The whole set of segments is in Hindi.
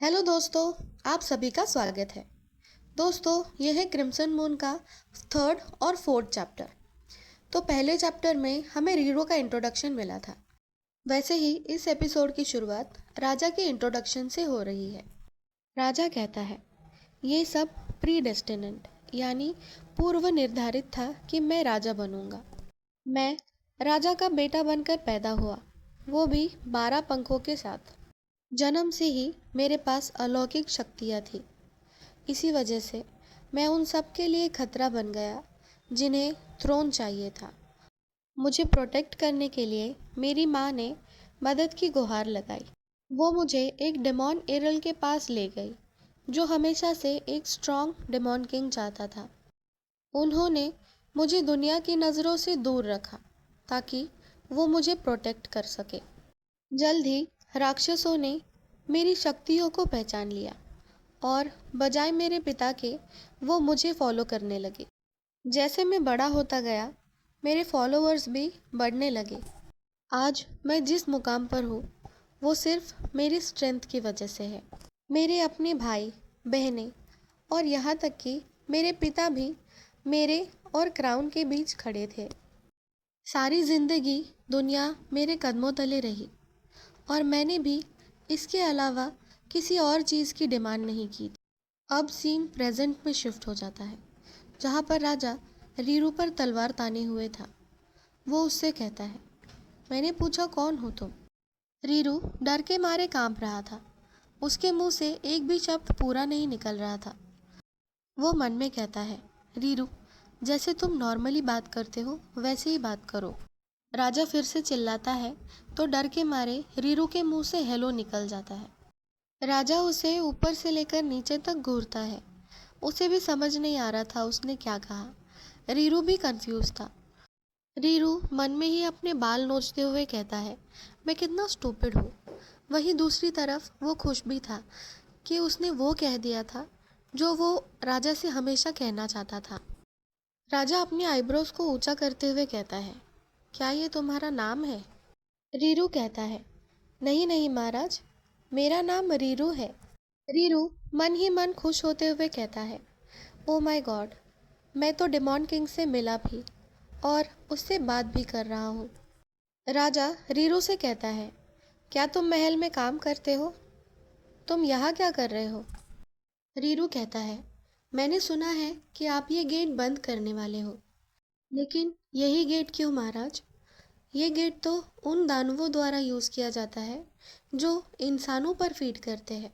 हेलो दोस्तों, आप सभी का स्वागत है। दोस्तों, यह है क्रिम्सन मून का थर्ड और फोर्थ चैप्टर। तो पहले चैप्टर में हमें रीरो का इंट्रोडक्शन मिला था। वैसे ही इस एपिसोड की शुरुआत राजा के इंट्रोडक्शन से हो रही है। राजा कहता है, ये सब प्री डेस्टिनेंट यानी पूर्व निर्धारित था कि मैं राजा बनूंगा। मैं राजा का बेटा बनकर पैदा हुआ, वो भी 12 पंखों के साथ। जन्म से ही मेरे पास अलौकिक शक्तियाँ थी। इसी वजह से मैं उन सब के लिए खतरा बन गया जिन्हें थ्रोन चाहिए था। मुझे प्रोटेक्ट करने के लिए मेरी माँ ने मदद की गुहार लगाई। वो मुझे एक डेमॉन एरल के पास ले गई, जो हमेशा से एक स्ट्रॉन्ग डेमॉन किंग चाहता था। उन्होंने मुझे दुनिया की नज़रों से दूर रखा ताकि वो मुझे प्रोटेक्ट कर सके। जल्द ही राक्षसों ने मेरी शक्तियों को पहचान लिया और बजाय मेरे पिता के वो मुझे फॉलो करने लगे। जैसे मैं बड़ा होता गया, मेरे फॉलोअर्स भी बढ़ने लगे। आज मैं जिस मुकाम पर हूँ वो सिर्फ मेरी स्ट्रेंथ की वजह से है। मेरे अपने भाई बहनें और यहाँ तक कि मेरे पिता भी मेरे और क्राउन के बीच खड़े थे। सारी जिंदगी दुनिया मेरे कदमों तले रही और मैंने भी इसके अलावा किसी और चीज़ की डिमांड नहीं की थी। अब सीन प्रेजेंट में शिफ्ट हो जाता है, जहाँ पर राजा रीरू पर तलवार ताने हुए था। वो उससे कहता है, मैंने पूछा कौन हो तुम? रीरू डर के मारे कांप रहा था। उसके मुंह से एक भी शब्द पूरा नहीं निकल रहा था। वो मन में कहता है, रीरू, जैसे तुम नॉर्मली बात करते हो वैसे ही बात करो। राजा फिर से चिल्लाता है तो डर के मारे रीरू के मुंह से हेलो निकल जाता है। राजा उसे ऊपर से लेकर नीचे तक घूरता है। उसे भी समझ नहीं आ रहा था उसने क्या कहा। रीरू भी कंफ्यूज था। रीरू मन में ही अपने बाल नोचते हुए कहता है, मैं कितना स्टूपिड हूँ। वहीं दूसरी तरफ वो खुश भी था कि उसने वो कह दिया था जो वो राजा से हमेशा कहना चाहता था। राजा अपने आईब्रोज को ऊंचा करते हुए कहता है, क्या ये तुम्हारा नाम है? रीरू कहता है, नहीं नहीं महाराज, मेरा नाम रीरू है। रीरू मन ही मन खुश होते हुए कहता है, ओ माय गॉड, मैं तो डेमॉन किंग से मिला भी और उससे बात भी कर रहा हूँ। राजा रीरू से कहता है, क्या तुम महल में काम करते हो? तुम यहाँ क्या कर रहे हो? रीरू कहता है, मैंने सुना है कि आप ये गेट बंद करने वाले हो। लेकिन यही गेट क्यों महाराज? ये गेट तो उन दानवों द्वारा यूज़ किया जाता है जो इंसानों पर फीड करते हैं।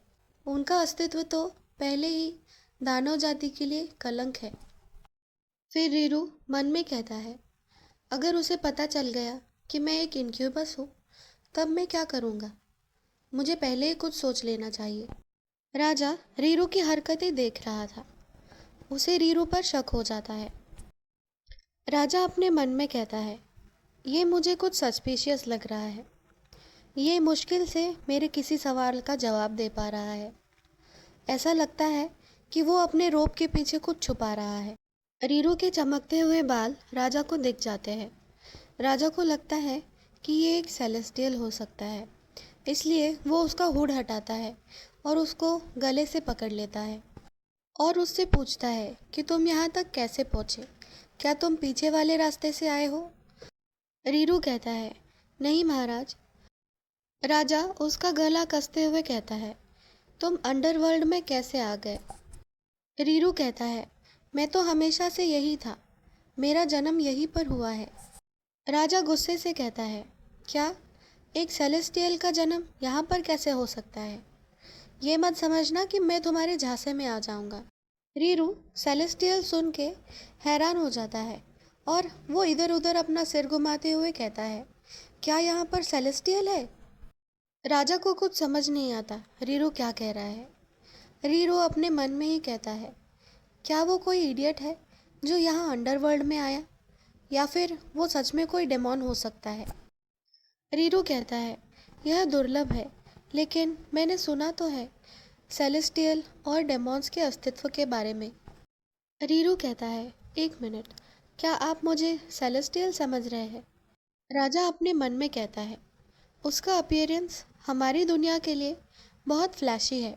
उनका अस्तित्व तो पहले ही दानव जाति के लिए कलंक है। फिर रीरू मन में कहता है, अगर उसे पता चल गया कि मैं एक इनक्यूबस हूँ, तब मैं क्या करूँगा? मुझे पहले ही कुछ सोच लेना चाहिए। राजा रीरू की हरकतें देख रहा था। उसे रीरू पर शक हो जाता है। राजा अपने मन में कहता है, ये मुझे कुछ सस्पिशियस लग रहा है। ये मुश्किल से मेरे किसी सवाल का जवाब दे पा रहा है। ऐसा लगता है कि वो अपने रोब के पीछे कुछ छुपा रहा है। रीरू के चमकते हुए बाल राजा को दिख जाते हैं। राजा को लगता है कि ये एक सेलेस्टियल हो सकता है, इसलिए वो उसका हुड हटाता है और उसको गले से पकड़ लेता है और उससे पूछता है कि तुम यहाँ तक कैसे पहुँचे? क्या तुम पीछे वाले रास्ते से आए हो? रीरू कहता है, नहीं महाराज। राजा उसका गला कसते हुए कहता है, तुम अंडरवर्ल्ड में कैसे आ गए? रीरू कहता है, मैं तो हमेशा से यही था। मेरा जन्म यहीं पर हुआ है। राजा गुस्से से कहता है, क्या? एक सेलेस्टियल का जन्म यहाँ पर कैसे हो सकता है? ये मत समझना कि मैं तुम्हारे झांसे में आ जाऊंगा। रीरू सेलेस्टियल सुन के हैरान हो जाता है और वो इधर उधर अपना सिर घुमाते हुए कहता है, क्या यहाँ पर सेलेस्टियल है? राजा को कुछ समझ नहीं आता रीरू क्या कह रहा है। रीरू अपने मन में ही कहता है, क्या वो कोई इडियट है जो यहाँ अंडरवर्ल्ड में आया, या फिर वो सच में कोई डेमॉन हो सकता है। रीरू कहता है, यह दुर्लभ है, लेकिन मैंने सुना तो है सेलेस्टियल और डेमॉन्स के अस्तित्व के बारे में। रीरू कहता है, एक मिनट, क्या आप मुझे सेलेस्टियल समझ रहे हैं? राजा अपने मन में कहता है, उसका अपीयरेंस हमारी दुनिया के लिए बहुत फ्लैशी है,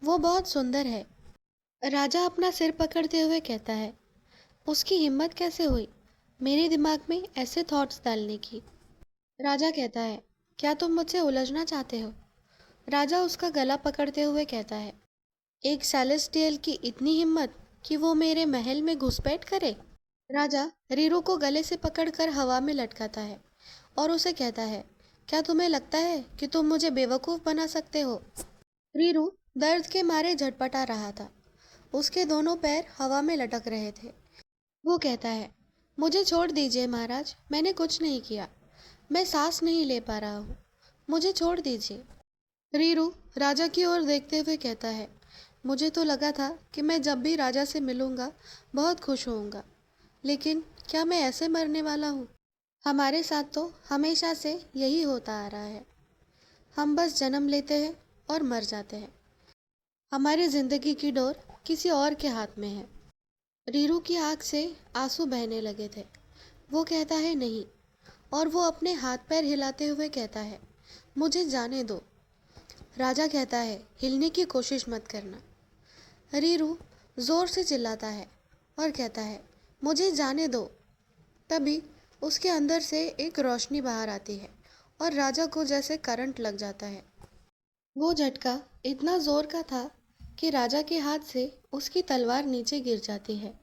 वो बहुत सुंदर है। राजा अपना सिर पकड़ते हुए कहता है, उसकी हिम्मत कैसे हुई मेरे दिमाग में ऐसे थॉट्स डालने की। राजा कहता है, क्या तुम मुझसे उलझना चाहते हो? राजा उसका गला पकड़ते हुए कहता है, एक सेलेस्टियल की इतनी हिम्मत कि वो मेरे महल में घुसपैठ करे। राजा रीरू को गले से पकड़कर हवा में लटकाता है और उसे कहता है, क्या तुम्हें लगता है कि तुम मुझे बेवकूफ़ बना सकते हो? रीरू दर्द के मारे झटपटा रहा था। उसके दोनों पैर हवा में लटक रहे थे। वो कहता है, मुझे छोड़ दीजिए महाराज, मैंने कुछ नहीं किया। मैं सांस नहीं ले पा रहा हूँ। मुझे छोड़ दीजिए। रीरू राजा की ओर देखते हुए कहता है, मुझे तो लगा था कि मैं जब भी राजा से मिलूंगा बहुत खुश होऊंगा, लेकिन क्या मैं ऐसे मरने वाला हूँ? हमारे साथ तो हमेशा से यही होता आ रहा है। हम बस जन्म लेते हैं और मर जाते हैं। हमारी जिंदगी की डोर किसी और के हाथ में है। रीरू की आंख से आंसू बहने लगे थे। वो कहता है, नहीं। और वो अपने हाथ पैर हिलाते हुए कहता है, मुझे जाने दो। राजा कहता है, हिलने की कोशिश मत करना। रीरू जोर से चिल्लाता है और कहता है, मुझे जाने दो। तभी उसके अंदर से एक रोशनी बाहर आती है और राजा को जैसे करंट लग जाता है। वो झटका इतना जोर का था कि राजा के हाथ से उसकी तलवार नीचे गिर जाती है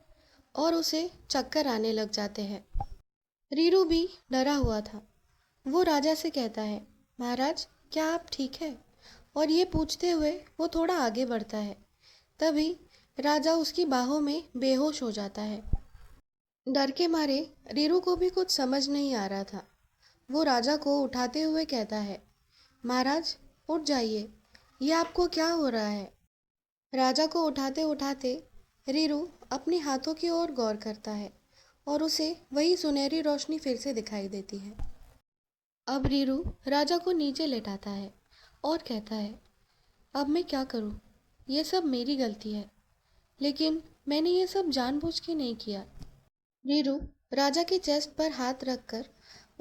और उसे चक्कर आने लग जाते हैं। रीरू भी डरा हुआ था। वो राजा से कहता है, महाराज क्या आप ठीक है? और ये पूछते हुए वो थोड़ा आगे बढ़ता है। तभी राजा उसकी बाहों में बेहोश हो जाता है। डर के मारे रीरू को भी कुछ समझ नहीं आ रहा था। वो राजा को उठाते हुए कहता है, महाराज उठ जाइए, ये आपको क्या हो रहा है? राजा को उठाते उठाते रीरू अपने हाथों की ओर गौर करता है और उसे वही सुनहरी रोशनी फिर से दिखाई देती है। अब रीरू राजा को नीचे लेटाता है और कहता है, अब मैं क्या करूं? ये सब मेरी गलती है, लेकिन मैंने ये सब जानबूझ के नहीं किया। रीरू राजा के चेस्ट पर हाथ रखकर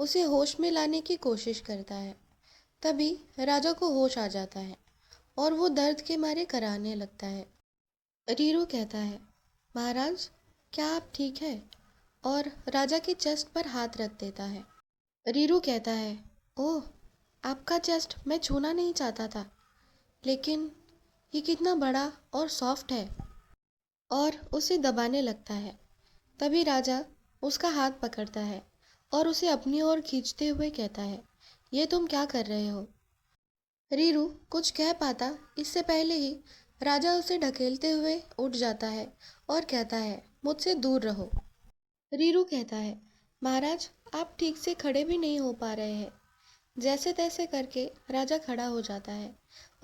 उसे होश में लाने की कोशिश करता है। तभी राजा को होश आ जाता है और वो दर्द के मारे कराहने लगता है। रीरू कहता है, महाराज क्या आप ठीक है? और राजा के चेस्ट पर हाथ रख देता है। रीरू कहता है, ओह, आपका चेस्ट मैं छूना नहीं चाहता था, लेकिन ये कितना बड़ा और सॉफ्ट है। और उसे दबाने लगता है। तभी राजा उसका हाथ पकड़ता है और उसे अपनी ओर खींचते हुए कहता है, ये तुम क्या कर रहे हो? रीरू कुछ कह पाता इससे पहले ही राजा उसे ढकेलते हुए उठ जाता है और कहता है, मुझसे दूर रहो। रीरू कहता है, महाराज आप ठीक से खड़े भी नहीं हो पा रहे हैं। जैसे तैसे करके राजा खड़ा हो जाता है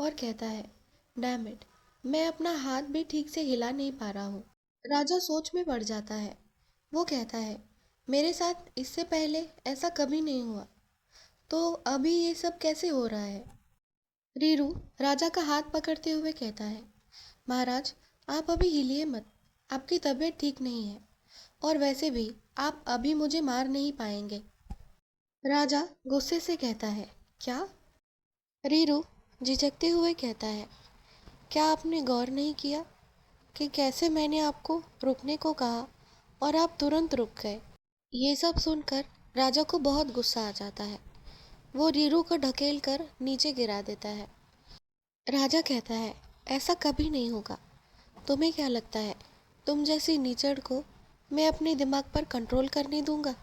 और कहता है, डैम इट, मैं अपना हाथ भी ठीक से हिला नहीं पा रहा हूँ। राजा सोच में पड़ जाता है। वो कहता है, मेरे साथ इससे पहले ऐसा कभी नहीं हुआ, तो अभी ये सब कैसे हो रहा है? रीरू राजा का हाथ पकड़ते हुए कहता है, महाराज आप अभी हिलिए मत, आपकी तबीयत ठीक नहीं है, और वैसे भी आप अभी मुझे मार नहीं पाएंगे। राजा गुस्से से कहता है, क्या? रीरू झिझकते हुए कहता है, क्या आपने गौर नहीं किया कि कैसे मैंने आपको रुकने को कहा और आप तुरंत रुक गए? ये सब सुनकर राजा को बहुत गुस्सा आ जाता है। वो रीरू को ढकेल कर नीचे गिरा देता है। राजा कहता है, ऐसा कभी नहीं होगा। तुम्हें क्या लगता है, तुम जैसी नीचड़ को मैं अपने दिमाग पर कंट्रोल करने दूंगा?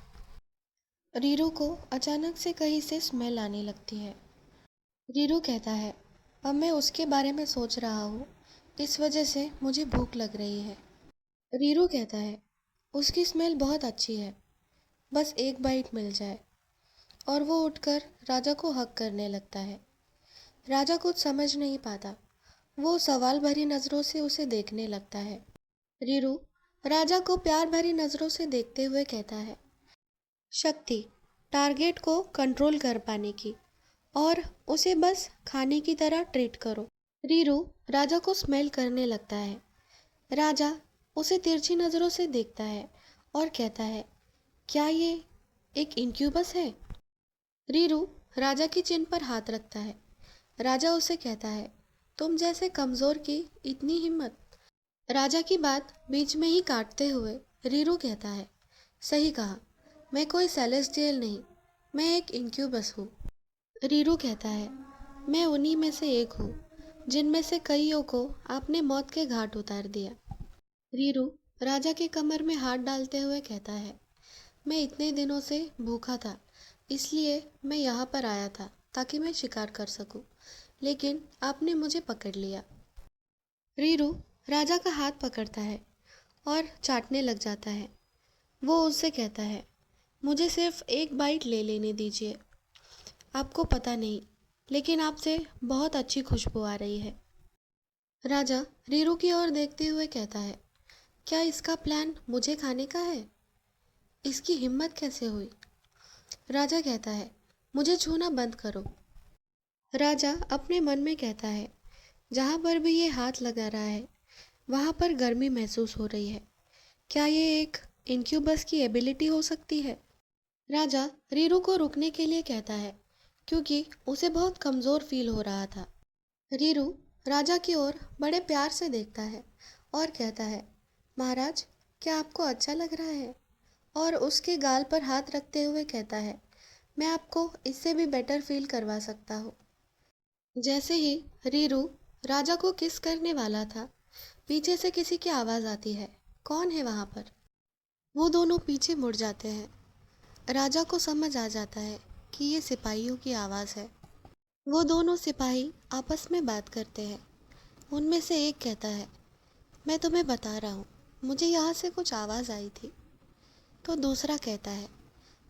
रीरू को अचानक से कहीं से स्मेल आने लगती है। रीरू कहता है, अब मैं उसके बारे में सोच रहा हूँ, इस वजह से मुझे भूख लग रही है। रीरू कहता है, उसकी स्मेल बहुत अच्छी है, बस एक बाइट मिल जाए। और वो उठकर राजा को हक करने लगता है। राजा कुछ समझ नहीं पाता। वो सवाल भरी नज़रों से उसे देखने लगता है। रीरू राजा को प्यार भरी नज़रों से देखते हुए कहता है, शक्ति, टारगेट को कंट्रोल कर पाने की, और उसे बस खाने की तरह ट्रीट करो। रीरू राजा को स्मेल करने लगता है। राजा उसे तिरछी नज़रों से देखता है और कहता है, क्या ये एक इंक्यूबस है? रीरू राजा की चिन पर हाथ रखता है। राजा उसे कहता है, तुम जैसे कमजोर की इतनी हिम्मत। राजा की बात बीच में ही काटते हुए रीरू कहता है, सही कहा, मैं कोई सेलेस्टियल नहीं, मैं एक इंक्यूबस हूँ। रीरू कहता है, मैं उन्हीं में से एक हूँ जिनमें से कईयों को आपने मौत के घाट उतार दिया। रीरू राजा के कमर में हाथ डालते हुए कहता है, मैं इतने दिनों से भूखा था, इसलिए मैं यहाँ पर आया था ताकि मैं शिकार कर सकूं, लेकिन आपने मुझे पकड़ लिया। रीरू राजा का हाथ पकड़ता है और चाटने लग जाता है। वो उससे कहता है, मुझे सिर्फ एक बाइट ले लेने दीजिए। आपको पता नहीं, लेकिन आपसे बहुत अच्छी खुशबू आ रही है। राजा रीरू की ओर देखते हुए कहता है, क्या इसका प्लान मुझे खाने का है? इसकी हिम्मत कैसे हुई? राजा कहता है, मुझे छूना बंद करो। राजा अपने मन में कहता है, जहाँ पर भी ये हाथ लगा रहा है वहाँ पर गर्मी महसूस हो रही है। क्या ये एक इंक्यूबस की एबिलिटी हो सकती है? राजा रीरू को रुकने के लिए कहता है क्योंकि उसे बहुत कमज़ोर फील हो रहा था। रीरू राजा की ओर बड़े प्यार से देखता है और कहता है, महाराज, क्या आपको अच्छा लग रहा है? और उसके गाल पर हाथ रखते हुए कहता है, मैं आपको इससे भी बेटर फील करवा सकता हूँ। जैसे ही रीरू राजा को किस करने वाला था, पीछे से किसी की आवाज़ आती है, कौन है वहाँ पर? वो दोनों पीछे मुड़ जाते हैं। राजा को समझ आ जाता है कि ये सिपाहियों की आवाज़ है। वो दोनों सिपाही आपस में बात करते हैं। उनमें से एक कहता है, मैं तुम्हें बता रहा हूँ, मुझे यहाँ से कुछ आवाज़ आई थी। तो दूसरा कहता है,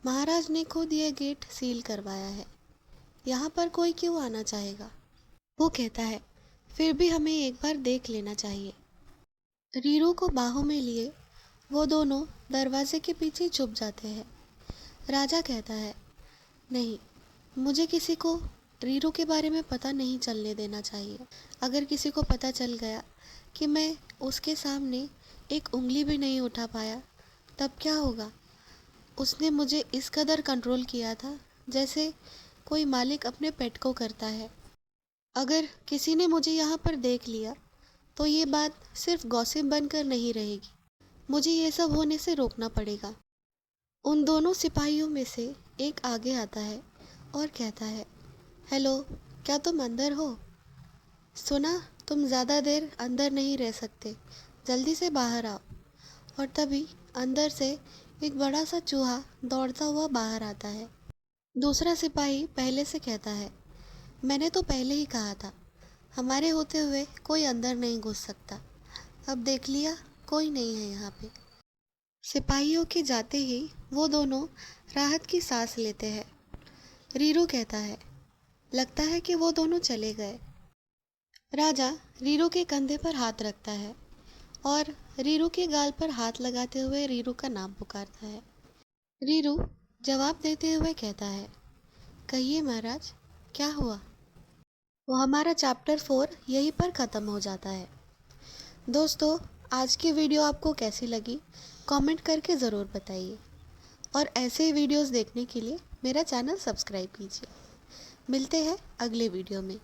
महाराज ने खुद ये गेट सील करवाया है, यहाँ पर कोई क्यों आना चाहेगा? वो कहता है, फिर भी हमें एक बार देख लेना चाहिए। रीरू को बाहों में लिए वो दोनों दरवाजे के पीछे छुप जाते हैं। राजा कहता है, नहीं, मुझे किसी को रीरू के बारे में पता नहीं चलने देना चाहिए। अगर किसी को पता चल गया कि मैं उसके सामने एक उंगली भी नहीं उठा पाया, तब क्या होगा? उसने मुझे इस कदर कंट्रोल किया था जैसे कोई मालिक अपने पेट को करता है। अगर किसी ने मुझे यहाँ पर देख लिया तो ये बात सिर्फ गॉसिप बनकर नहीं रहेगी। मुझे ये सब होने से रोकना पड़ेगा। उन दोनों सिपाहियों में से एक आगे आता है और कहता है, हेलो, क्या तुम अंदर हो? सुना तुम ज़्यादा देर अंदर नहीं रह सकते, जल्दी से बाहर आओ। और तभी अंदर से एक बड़ा सा चूहा दौड़ता हुआ बाहर आता है। दूसरा सिपाही पहले से कहता है, मैंने तो पहले ही कहा था, हमारे होते हुए कोई अंदर नहीं घुस सकता। अब देख लिया, कोई नहीं है यहाँ पे। सिपाहियों के जाते ही वो दोनों राहत की सांस लेते हैं। रीरू कहता है, लगता है कि वो दोनों चले गए। राजा रीरू के कंधे पर हाथ रखता है और रीरू के गाल पर हाथ लगाते हुए रीरू का नाम पुकारता है। रीरू जवाब देते हुए कहता है, कहिए महाराज, क्या हुआ? तो हमारा चैप्टर 4 यहीं पर ख़त्म हो जाता है। दोस्तों, आज की वीडियो आपको कैसी लगी कमेंट करके ज़रूर बताइए और ऐसे वीडियोस देखने के लिए मेरा चैनल सब्सक्राइब कीजिए। मिलते हैं अगले वीडियो में।